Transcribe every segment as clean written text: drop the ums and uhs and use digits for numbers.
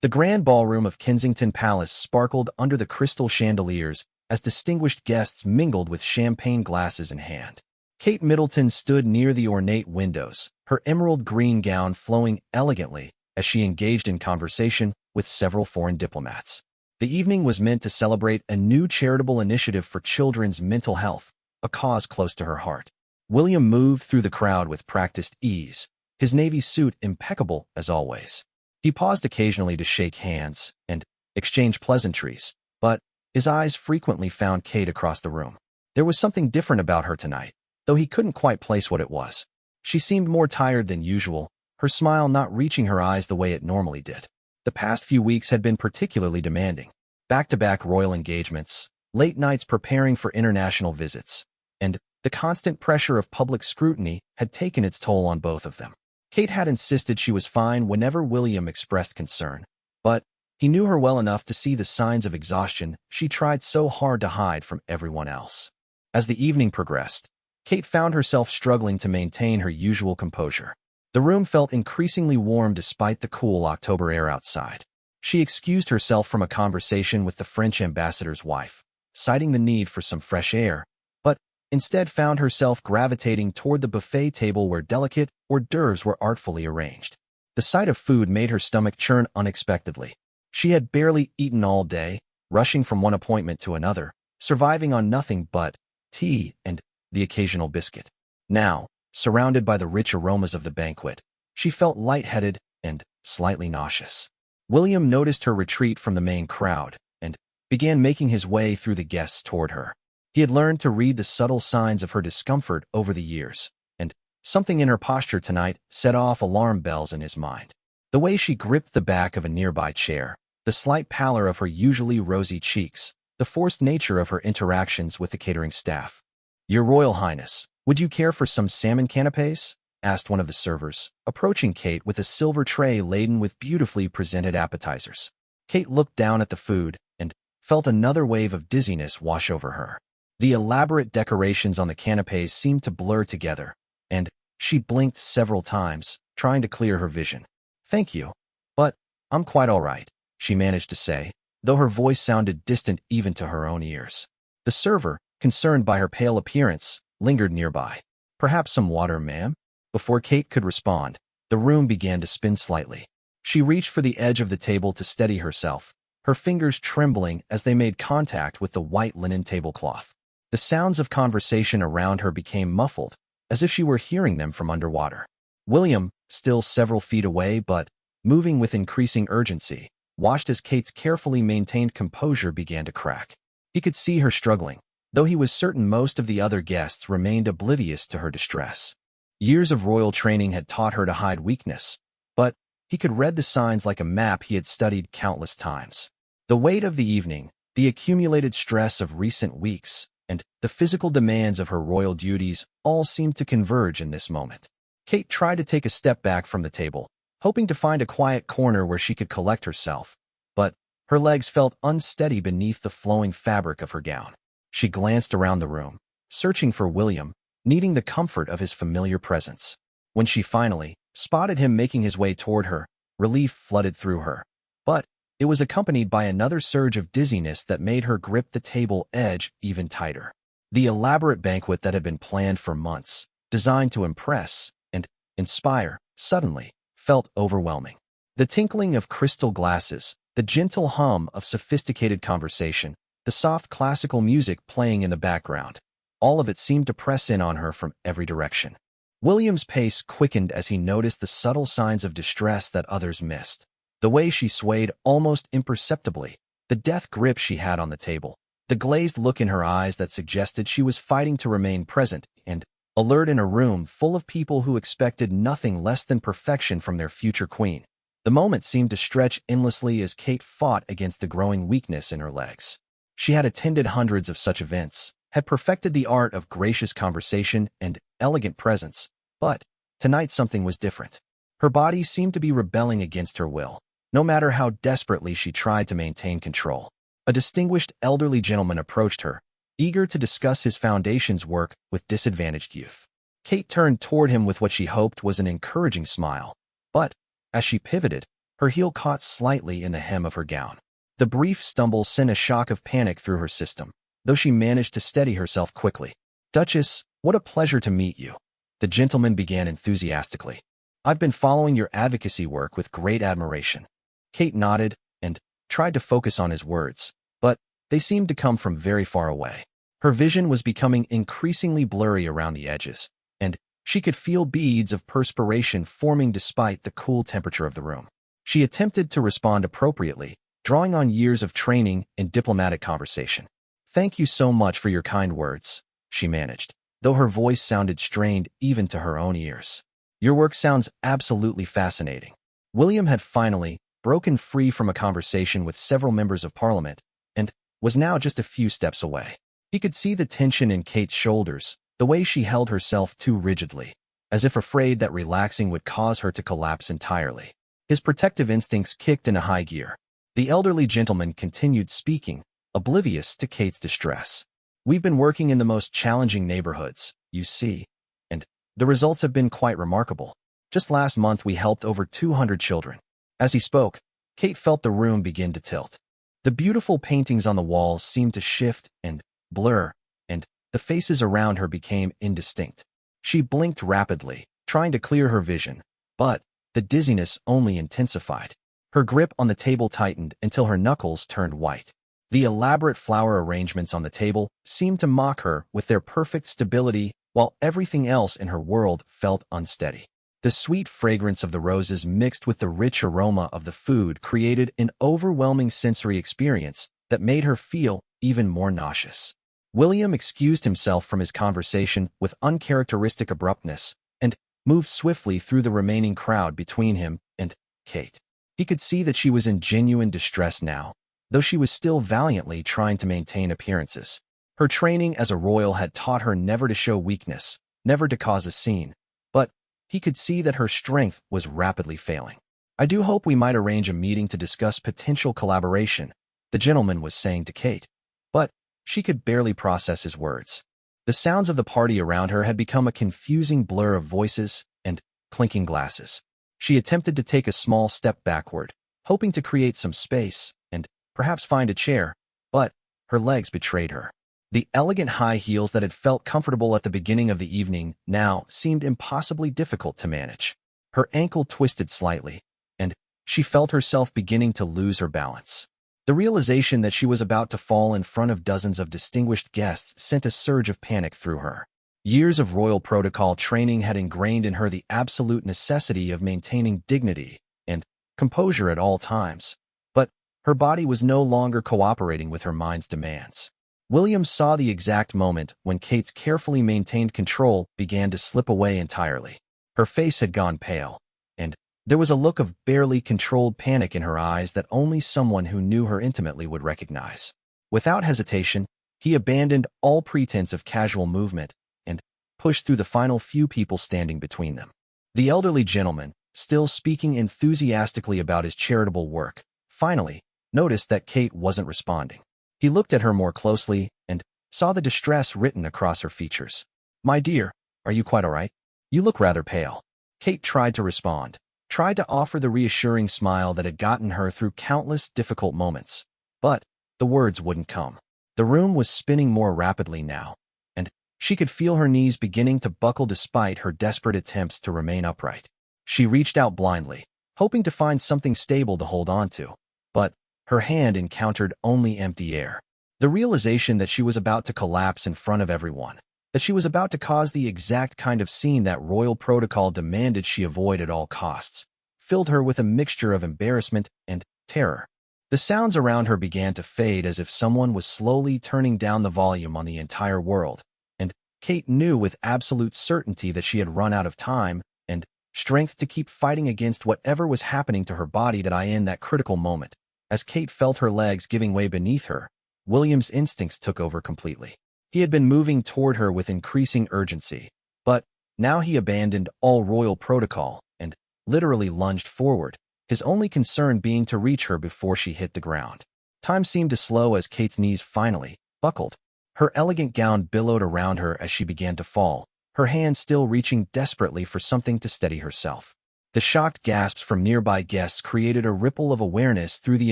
The grand ballroom of Kensington Palace sparkled under the crystal chandeliers as distinguished guests mingled with champagne glasses in hand. Kate Middleton stood near the ornate windows, her emerald green gown flowing elegantly as she engaged in conversation with several foreign diplomats. The evening was meant to celebrate a new charitable initiative for children's mental health, a cause close to her heart. William moved through the crowd with practiced ease, his navy suit impeccable as always. He paused occasionally to shake hands and exchange pleasantries, but his eyes frequently found Kate across the room. There was something different about her tonight, though he couldn't quite place what it was. She seemed more tired than usual, her smile not reaching her eyes the way it normally did. The past few weeks had been particularly demanding. Back-to-back royal engagements, late nights preparing for international visits, and the constant pressure of public scrutiny had taken its toll on both of them. Kate had insisted she was fine whenever William expressed concern, but he knew her well enough to see the signs of exhaustion she tried so hard to hide from everyone else. As the evening progressed, Kate found herself struggling to maintain her usual composure. The room felt increasingly warm despite the cool October air outside. She excused herself from a conversation with the French ambassador's wife, citing the need for some fresh air, but instead found herself gravitating toward the buffet table where delicate hors d'oeuvres were artfully arranged. The sight of food made her stomach churn unexpectedly. She had barely eaten all day, rushing from one appointment to another, surviving on nothing but tea and the occasional biscuit. Now, surrounded by the rich aromas of the banquet, she felt lightheaded and slightly nauseous. William noticed her retreat from the main crowd and began making his way through the guests toward her. He had learned to read the subtle signs of her discomfort over the years, and something in her posture tonight set off alarm bells in his mind. The way she gripped the back of a nearby chair, the slight pallor of her usually rosy cheeks, the forced nature of her interactions with the catering staff. "Your Royal Highness, would you care for some salmon canapés?" asked one of the servers, approaching Kate with a silver tray laden with beautifully presented appetizers. Kate looked down at the food and felt another wave of dizziness wash over her. The elaborate decorations on the canapés seemed to blur together, and she blinked several times, trying to clear her vision. "Thank you, but I'm quite all right," she managed to say, though her voice sounded distant even to her own ears. The server, concerned by her pale appearance, lingered nearby. "Perhaps some water, ma'am?" Before Kate could respond, the room began to spin slightly. She reached for the edge of the table to steady herself, her fingers trembling as they made contact with the white linen tablecloth. The sounds of conversation around her became muffled, as if she were hearing them from underwater. William, still several feet away but moving with increasing urgency, watched as Kate's carefully maintained composure began to crack. He could see her struggling, though he was certain most of the other guests remained oblivious to her distress. Years of royal training had taught her to hide weakness, but he could read the signs like a map he had studied countless times. The weight of the evening, the accumulated stress of recent weeks, and the physical demands of her royal duties all seemed to converge in this moment. Kate tried to take a step back from the table, hoping to find a quiet corner where she could collect herself, but her legs felt unsteady beneath the flowing fabric of her gown. She glanced around the room, searching for William, needing the comfort of his familiar presence. When she finally spotted him making his way toward her, relief flooded through her. But it was accompanied by another surge of dizziness that made her grip the table edge even tighter. The elaborate banquet that had been planned for months, designed to impress and inspire, suddenly felt overwhelming. The tinkling of crystal glasses, the gentle hum of sophisticated conversation, the soft classical music playing in the background, all of it seemed to press in on her from every direction. William's pace quickened as he noticed the subtle signs of distress that others missed. The way she swayed almost imperceptibly, the death grip she had on the table, the glazed look in her eyes that suggested she was fighting to remain present and alert in a room full of people who expected nothing less than perfection from their future queen. The moment seemed to stretch endlessly as Kate fought against the growing weakness in her legs. She had attended hundreds of such events, had perfected the art of gracious conversation and elegant presence, but tonight something was different. Her body seemed to be rebelling against her will, no matter how desperately she tried to maintain control. A distinguished elderly gentleman approached her, eager to discuss his foundation's work with disadvantaged youth. Kate turned toward him with what she hoped was an encouraging smile, but as she pivoted, Her heel caught slightly in the hem of her gown. The brief stumble sent a shock of panic through her system, though she managed to steady herself quickly. "Duchess, what a pleasure to meet you," the gentleman began enthusiastically. "I've been following your advocacy work with great admiration." Kate nodded and tried to focus on his words, but they seemed to come from very far away. Her vision was becoming increasingly blurry around the edges, and she could feel beads of perspiration forming despite the cool temperature of the room. She attempted to respond appropriately, drawing on years of training in diplomatic conversation. "Thank you so much for your kind words," she managed, though her voice sounded strained even to her own ears. "Your work sounds absolutely fascinating." William had finally broken free from a conversation with several members of Parliament and was now just a few steps away. He could see the tension in Kate's shoulders, the way she held herself too rigidly, as if afraid that relaxing would cause her to collapse entirely. His protective instincts kicked into high gear. The elderly gentleman continued speaking, oblivious to Kate's distress. "We've been working in the most challenging neighborhoods, you see, and the results have been quite remarkable. Just last month we helped over 200 children." As he spoke, Kate felt the room begin to tilt. The beautiful paintings on the walls seemed to shift and blur, and the faces around her became indistinct. She blinked rapidly, trying to clear her vision, but the dizziness only intensified. Her grip on the table tightened until her knuckles turned white. The elaborate flower arrangements on the table seemed to mock her with their perfect stability, while everything else in her world felt unsteady. The sweet fragrance of the roses mixed with the rich aroma of the food created an overwhelming sensory experience that made her feel even more nauseous. William excused himself from his conversation with uncharacteristic abruptness and moved swiftly through the remaining crowd between him and Kate. He could see that she was in genuine distress now, though she was still valiantly trying to maintain appearances. Her training as a royal had taught her never to show weakness, never to cause a scene, but he could see that her strength was rapidly failing. "I do hope we might arrange a meeting to discuss potential collaboration," the gentleman was saying to Kate, but she could barely process his words. The sounds of the party around her had become a confusing blur of voices and clinking glasses. She attempted to take a small step backward, hoping to create some space and perhaps find a chair, but her legs betrayed her. The elegant high heels that had felt comfortable at the beginning of the evening now seemed impossibly difficult to manage. Her ankle twisted slightly, and she felt herself beginning to lose her balance. The realization that she was about to fall in front of dozens of distinguished guests sent a surge of panic through her. Years of royal protocol training had ingrained in her the absolute necessity of maintaining dignity and composure at all times, but her body was no longer cooperating with her mind's demands. William saw the exact moment when Kate's carefully maintained control began to slip away entirely. Her face had gone pale, and there was a look of barely controlled panic in her eyes that only someone who knew her intimately would recognize. Without hesitation, he abandoned all pretense of casual movement and pushed through the final few people standing between them. The elderly gentleman, still speaking enthusiastically about his charitable work, finally noticed that Kate wasn't responding. He looked at her more closely and saw the distress written across her features. "My dear, are you quite all right? You look rather pale." Kate tried to respond, tried to offer the reassuring smile that had gotten her through countless difficult moments, but the words wouldn't come. The room was spinning more rapidly now, and she could feel her knees beginning to buckle despite her desperate attempts to remain upright. She reached out blindly, hoping to find something stable to hold on to, but her hand encountered only empty air. The realization that she was about to collapse in front of everyone, that she was about to cause the exact kind of scene that royal protocol demanded she avoid at all costs, filled her with a mixture of embarrassment and terror. The sounds around her began to fade as if someone was slowly turning down the volume on the entire world, and Kate knew with absolute certainty that she had run out of time and strength to keep fighting against whatever was happening to her body in that critical moment. As Kate felt her legs giving way beneath her, William's instincts took over completely. He had been moving toward her with increasing urgency, but now he abandoned all royal protocol and literally lunged forward, his only concern being to reach her before she hit the ground. Time seemed to slow as Kate's knees finally buckled. Her elegant gown billowed around her as she began to fall, her hand still reaching desperately for something to steady herself. The shocked gasps from nearby guests created a ripple of awareness through the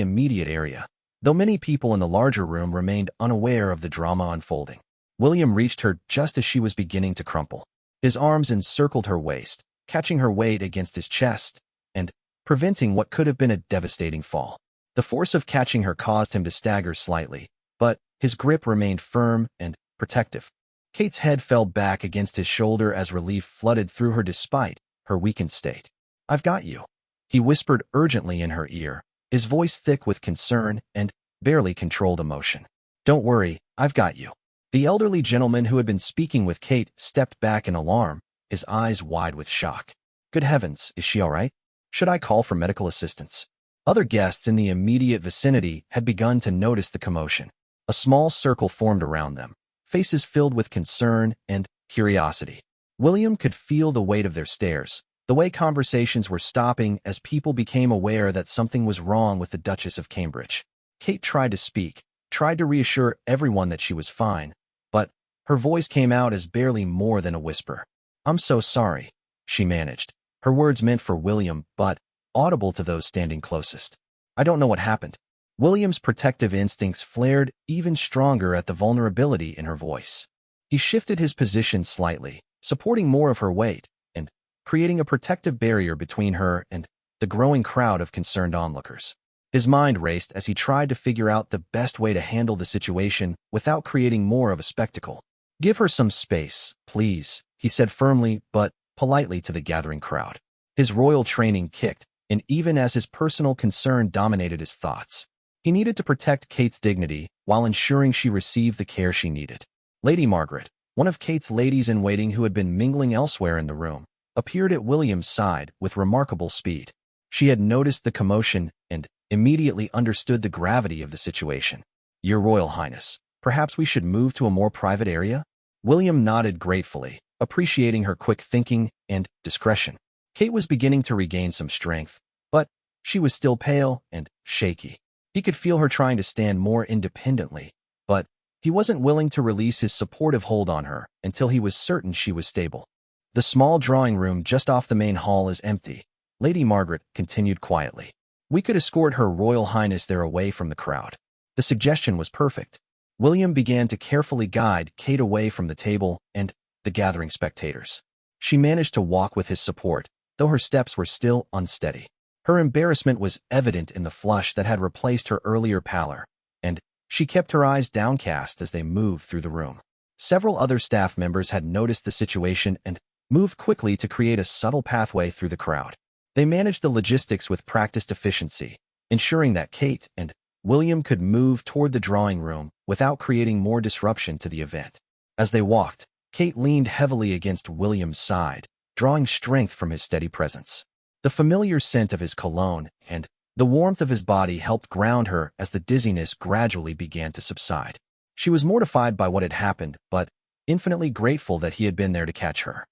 immediate area, though many people in the larger room remained unaware of the drama unfolding. William reached her just as she was beginning to crumple. His arms encircled her waist, catching her weight against his chest and preventing what could have been a devastating fall. The force of catching her caused him to stagger slightly, but his grip remained firm and protective. Kate's head fell back against his shoulder as relief flooded through her despite her weakened state. "I've got you," he whispered urgently in her ear, his voice thick with concern and barely controlled emotion. "Don't worry, I've got you." The elderly gentleman who had been speaking with Kate stepped back in alarm, his eyes wide with shock. "Good heavens, is she all right? Should I call for medical assistance?" Other guests in the immediate vicinity had begun to notice the commotion. A small circle formed around them, faces filled with concern and curiosity. William could feel the weight of their stares, the way conversations were stopping as people became aware that something was wrong with the Duchess of Cambridge. Kate tried to speak, tried to reassure everyone that she was fine, but her voice came out as barely more than a whisper. "I'm so sorry," she managed, her words meant for William but audible to those standing closest. "I don't know what happened." William's protective instincts flared even stronger at the vulnerability in her voice. He shifted his position slightly, supporting more of her weight and creating a protective barrier between her and the growing crowd of concerned onlookers. His mind raced as he tried to figure out the best way to handle the situation without creating more of a spectacle. "Give her some space, please," he said firmly but politely to the gathering crowd. His royal training kicked, and even as his personal concern dominated his thoughts, he needed to protect Kate's dignity while ensuring she received the care she needed. Lady Margaret, one of Kate's ladies-in-waiting who had been mingling elsewhere in the room, appeared at William's side with remarkable speed. She had noticed the commotion and immediately understood the gravity of the situation. "Your Royal Highness, perhaps we should move to a more private area?" William nodded gratefully, appreciating her quick thinking and discretion. Kate was beginning to regain some strength, but she was still pale and shaky. He could feel her trying to stand more independently, but he wasn't willing to release his supportive hold on her until he was certain she was stable. "The small drawing room just off the main hall is empty," Lady Margaret continued quietly. "We could escort Her Royal Highness there away from the crowd." The suggestion was perfect. William began to carefully guide Kate away from the table and the gathering spectators. She managed to walk with his support, though her steps were still unsteady. Her embarrassment was evident in the flush that had replaced her earlier pallor, and she kept her eyes downcast as they moved through the room. Several other staff members had noticed the situation and moved quickly to create a subtle pathway through the crowd. They managed the logistics with practiced efficiency, ensuring that Kate and William could move toward the drawing room without creating more disruption to the event. As they walked, Kate leaned heavily against William's side, drawing strength from his steady presence. The familiar scent of his cologne and the warmth of his body helped ground her as the dizziness gradually began to subside. She was mortified by what had happened, but infinitely grateful that he had been there to catch her.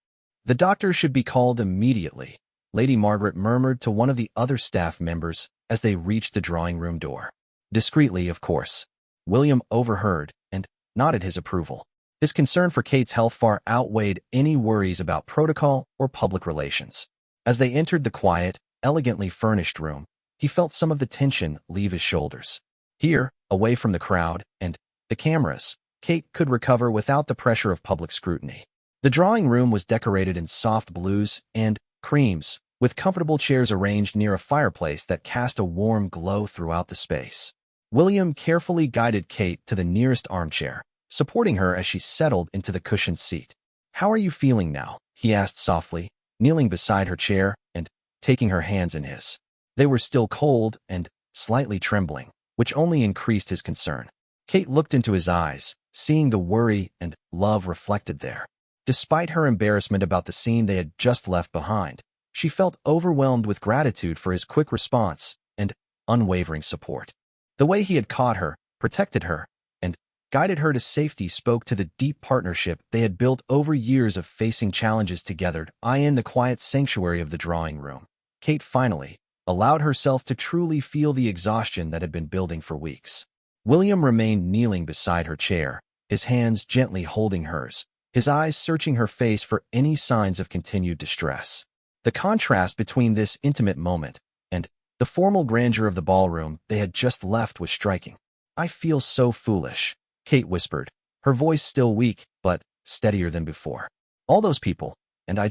"The doctor should be called immediately," Lady Margaret murmured to one of the other staff members as they reached the drawing room door. Discreetly, of course. William overheard and nodded his approval. His concern for Kate's health far outweighed any worries about protocol or public relations. As they entered the quiet, elegantly furnished room, he felt some of the tension leave his shoulders. Here, away from the crowd and the cameras, Kate could recover without the pressure of public scrutiny. The drawing room was decorated in soft blues and creams, with comfortable chairs arranged near a fireplace that cast a warm glow throughout the space. William carefully guided Kate to the nearest armchair, supporting her as she settled into the cushioned seat. "How are you feeling now?" he asked softly, kneeling beside her chair and taking her hands in his. They were still cold and slightly trembling, which only increased his concern. Kate looked into his eyes, seeing the worry and love reflected there. Despite her embarrassment about the scene they had just left behind, she felt overwhelmed with gratitude for his quick response and unwavering support. The way he had caught her, protected her, and guided her to safety spoke to the deep partnership they had built over years of facing challenges together. In the quiet sanctuary of the drawing room, Kate finally allowed herself to truly feel the exhaustion that had been building for weeks. William remained kneeling beside her chair, his hands gently holding hers, his eyes searching her face for any signs of continued distress. The contrast between this intimate moment and the formal grandeur of the ballroom they had just left was striking. "I feel so foolish," Kate whispered, her voice still weak but steadier than before. "All those people, and I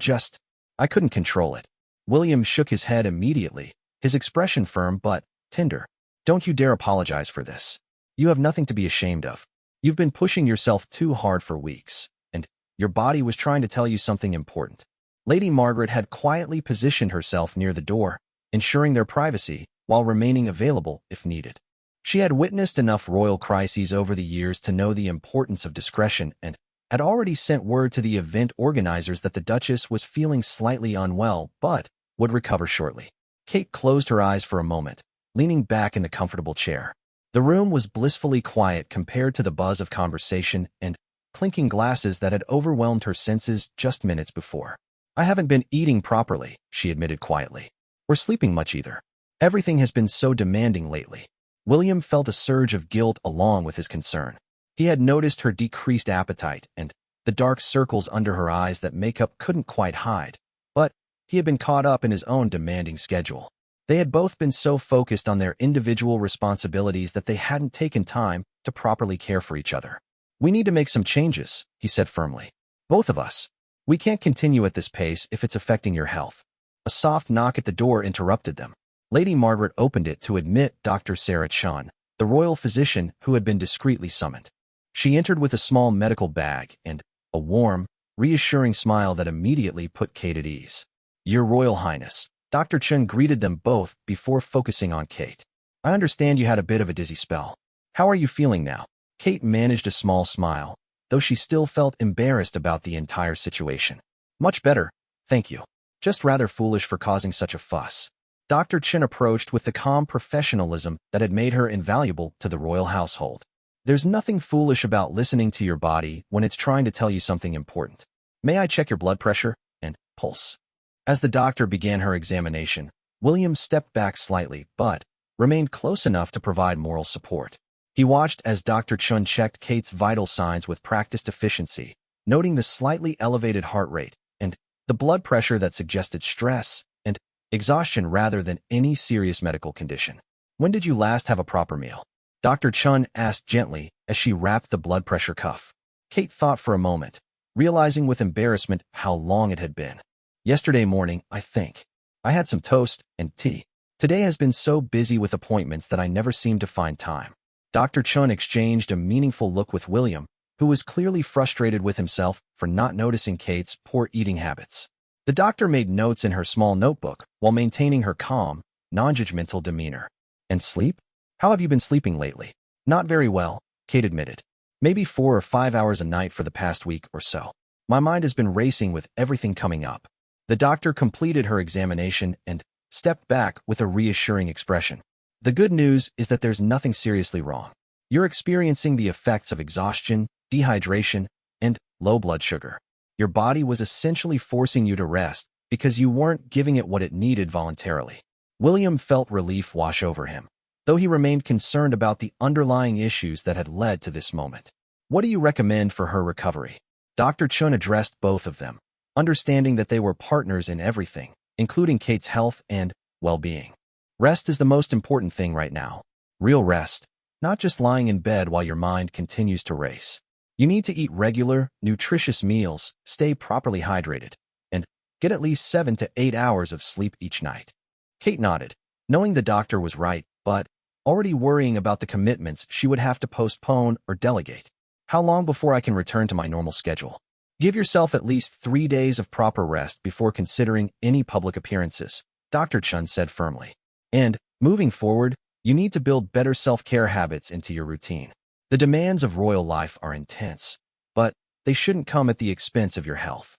couldn't control it." William shook his head immediately, his expression firm but tender. "Don't you dare apologize for this. You have nothing to be ashamed of. You've been pushing yourself too hard for weeks, and your body was trying to tell you something important." Lady Margaret had quietly positioned herself near the door, ensuring their privacy while remaining available if needed. She had witnessed enough royal crises over the years to know the importance of discretion and had already sent word to the event organizers that the Duchess was feeling slightly unwell but would recover shortly. Kate closed her eyes for a moment, leaning back in the comfortable chair. The room was blissfully quiet compared to the buzz of conversation and clinking glasses that had overwhelmed her senses just minutes before. "I haven't been eating properly," she admitted quietly, "or sleeping much either. Everything has been so demanding lately." William felt a surge of guilt along with his concern. He had noticed her decreased appetite and the dark circles under her eyes that makeup couldn't quite hide, but he had been caught up in his own demanding schedule. They had both been so focused on their individual responsibilities that they hadn't taken time to properly care for each other. "We need to make some changes," he said firmly. "Both of us. We can't continue at this pace if it's affecting your health." A soft knock at the door interrupted them. Lady Margaret opened it to admit Dr. Sarah Chun, the royal physician who had been discreetly summoned. She entered with a small medical bag and a warm, reassuring smile that immediately put Kate at ease. "Your Royal Highness," Dr. Chun greeted them both before focusing on Kate. "I understand you had a bit of a dizzy spell. How are you feeling now?" Kate managed a small smile, though she still felt embarrassed about the entire situation. "Much better, thank you. Just rather foolish for causing such a fuss." Dr. Chin approached with the calm professionalism that had made her invaluable to the royal household. "There's nothing foolish about listening to your body when it's trying to tell you something important. May I check your blood pressure and pulse?" As the doctor began her examination, William stepped back slightly but remained close enough to provide moral support. He watched as Dr. Chun checked Kate's vital signs with practiced efficiency, noting the slightly elevated heart rate and the blood pressure that suggested stress and exhaustion rather than any serious medical condition. "When did you last have a proper meal?" Dr. Chun asked gently as she wrapped the blood pressure cuff. Kate thought for a moment, realizing with embarrassment how long it had been. "Yesterday morning, I think. I had some toast and tea. Today has been so busy with appointments that I never seem to find time." Dr. Chun exchanged a meaningful look with William, who was clearly frustrated with himself for not noticing Kate's poor eating habits. The doctor made notes in her small notebook while maintaining her calm, non-judgmental demeanor. "And sleep? How have you been sleeping lately?" "Not very well," Kate admitted. "Maybe 4 or 5 hours a night for the past week or so. My mind has been racing with everything coming up." The doctor completed her examination and stepped back with a reassuring expression. "The good news is that there's nothing seriously wrong. You're experiencing the effects of exhaustion, dehydration, and low blood sugar. Your body was essentially forcing you to rest because you weren't giving it what it needed voluntarily." William felt relief wash over him, though he remained concerned about the underlying issues that had led to this moment. "What do you recommend for her recovery?" Dr. Chun addressed both of them, understanding that they were partners in everything, including Kate's health and well-being. "Rest is the most important thing right now. Real rest, not just lying in bed while your mind continues to race. You need to eat regular, nutritious meals, stay properly hydrated, and get at least 7 to 8 hours of sleep each night." Kate nodded, knowing the doctor was right, but already worrying about the commitments she would have to postpone or delegate. "How long before I can return to my normal schedule?" "Give yourself at least 3 days of proper rest before considering any public appearances," Dr. Chun said firmly. "And, moving forward, you need to build better self-care habits into your routine. The demands of royal life are intense, but they shouldn't come at the expense of your health."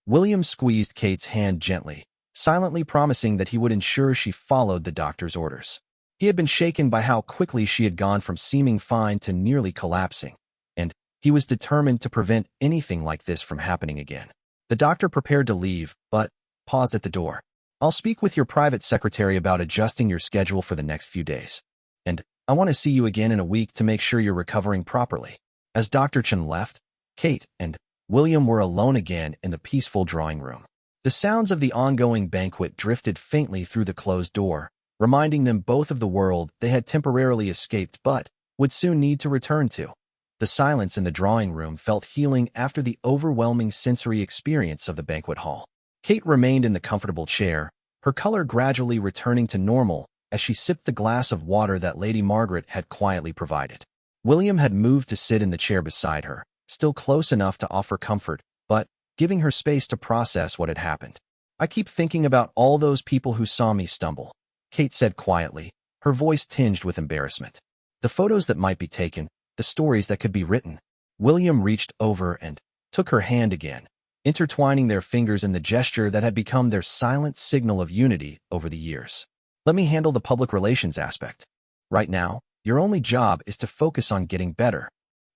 William squeezed Kate's hand gently, silently promising that he would ensure she followed the doctor's orders. He had been shaken by how quickly she had gone from seeming fine to nearly collapsing, and he was determined to prevent anything like this from happening again. The doctor prepared to leave, but paused at the door. "I'll speak with your private secretary about adjusting your schedule for the next few days. And I want to see you again in a week to make sure you're recovering properly." As Dr. Chen left, Kate and William were alone again in the peaceful drawing room. The sounds of the ongoing banquet drifted faintly through the closed door, reminding them both of the world they had temporarily escaped but would soon need to return to. The silence in the drawing room felt healing after the overwhelming sensory experience of the banquet hall. Kate remained in the comfortable chair, her color gradually returning to normal as she sipped the glass of water that Lady Margaret had quietly provided. William had moved to sit in the chair beside her, still close enough to offer comfort, but giving her space to process what had happened. "I keep thinking about all those people who saw me stumble," Kate said quietly, her voice tinged with embarrassment. "The photos that might be taken, the stories that could be written." William reached over and took her hand again, intertwining their fingers in the gesture that had become their silent signal of unity over the years. "Let me handle the public relations aspect. Right now, your only job is to focus on getting better."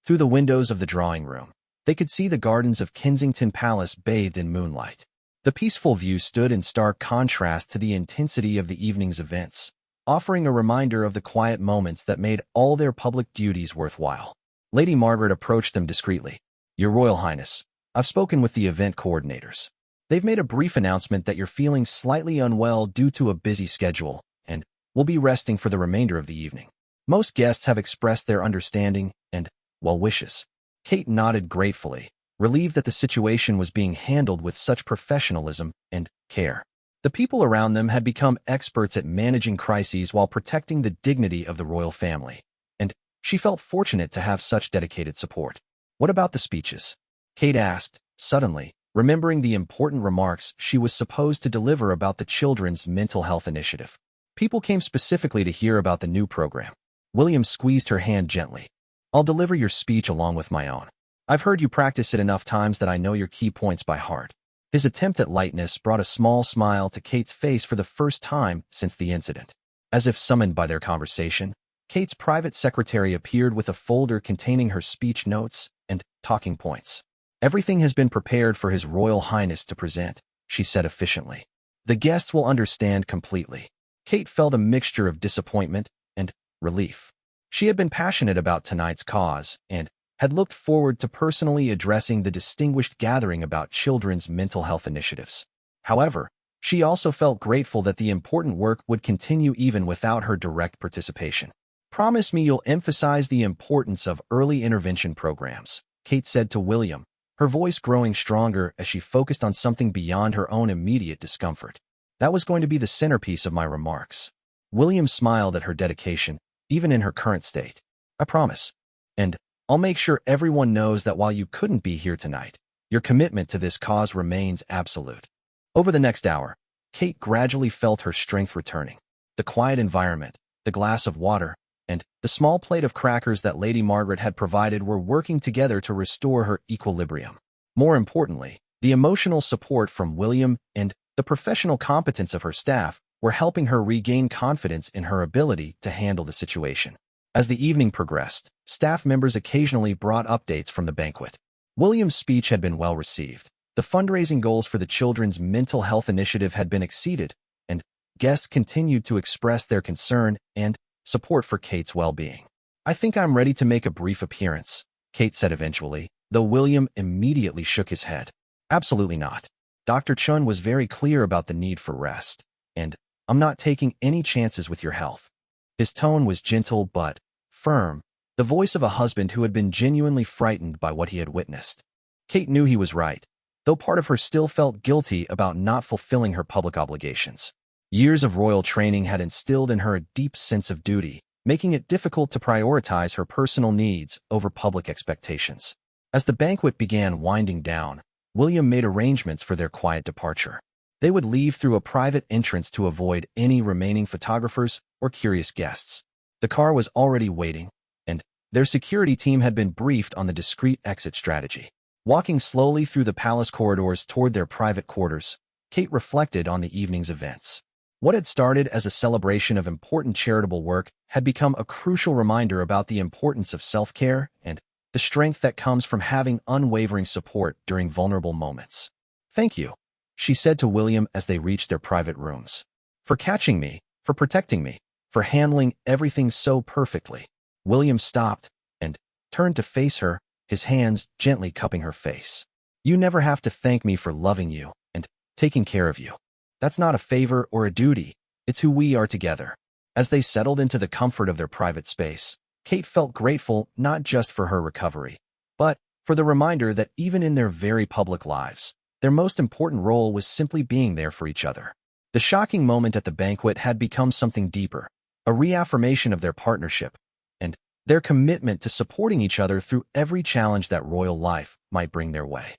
Through the windows of the drawing room, they could see the gardens of Kensington Palace bathed in moonlight. The peaceful view stood in stark contrast to the intensity of the evening's events, offering a reminder of the quiet moments that made all their public duties worthwhile. Lady Margaret approached them discreetly. "Your Royal Highness, I've spoken with the event coordinators. They've made a brief announcement that you're feeling slightly unwell due to a busy schedule and will be resting for the remainder of the evening. Most guests have expressed their understanding and well wishes." Kate nodded gratefully, relieved that the situation was being handled with such professionalism and care. The people around them had become experts at managing crises while protecting the dignity of the royal family, and she felt fortunate to have such dedicated support. "What about the speeches?" Kate asked, suddenly, remembering the important remarks she was supposed to deliver about the Children's Mental Health Initiative. People came specifically to hear about the new program. William squeezed her hand gently. "I'll deliver your speech along with my own. I've heard you practice it enough times that I know your key points by heart." His attempt at lightness brought a small smile to Kate's face for the first time since the incident. As if summoned by their conversation, Kate's private secretary appeared with a folder containing her speech notes and talking points. "Everything has been prepared for His Royal Highness to present," she said efficiently. "The guests will understand completely." Kate felt a mixture of disappointment and relief. She had been passionate about tonight's cause and had looked forward to personally addressing the distinguished gathering about children's mental health initiatives. However, she also felt grateful that the important work would continue even without her direct participation. "Promise me you'll emphasize the importance of early intervention programs," Kate said to William, her voice growing stronger as she focused on something beyond her own immediate discomfort. "That was going to be the centerpiece of my remarks." William smiled at her dedication, even in her current state. "I promise. And I'll make sure everyone knows that while you couldn't be here tonight, your commitment to this cause remains absolute." Over the next hour, Kate gradually felt her strength returning. The quiet environment, the glass of water, and the small plate of crackers that Lady Margaret had provided were working together to restore her equilibrium. More importantly, the emotional support from William and the professional competence of her staff were helping her regain confidence in her ability to handle the situation. As the evening progressed, staff members occasionally brought updates from the banquet. William's speech had been well received. The fundraising goals for the Children's Mental Health Initiative had been exceeded, and guests continued to express their concern and support for Kate's well-being. "I think I'm ready to make a brief appearance," Kate said eventually, though William immediately shook his head. "Absolutely not. Dr. Chun was very clear about the need for rest, and I'm not taking any chances with your health." His tone was gentle but firm, the voice of a husband who had been genuinely frightened by what he had witnessed. Kate knew he was right, though part of her still felt guilty about not fulfilling her public obligations. Years of royal training had instilled in her a deep sense of duty, making it difficult to prioritize her personal needs over public expectations. As the banquet began winding down, William made arrangements for their quiet departure. They would leave through a private entrance to avoid any remaining photographers or curious guests. The car was already waiting, and their security team had been briefed on the discreet exit strategy. Walking slowly through the palace corridors toward their private quarters, Kate reflected on the evening's events. What had started as a celebration of important charitable work had become a crucial reminder about the importance of self-care and the strength that comes from having unwavering support during vulnerable moments. "Thank you," she said to William as they reached their private rooms. "For catching me, for protecting me, for handling everything so perfectly." William stopped and turned to face her, his hands gently cupping her face. "You never have to thank me for loving you and taking care of you. That's not a favor or a duty. It's who we are together. As they settled into the comfort of their private space, Kate felt grateful not just for her recovery, but for the reminder that even in their very public lives, their most important role was simply being there for each other. The shocking moment at the banquet had become something deeper, a reaffirmation of their partnership and their commitment to supporting each other through every challenge that royal life might bring their way.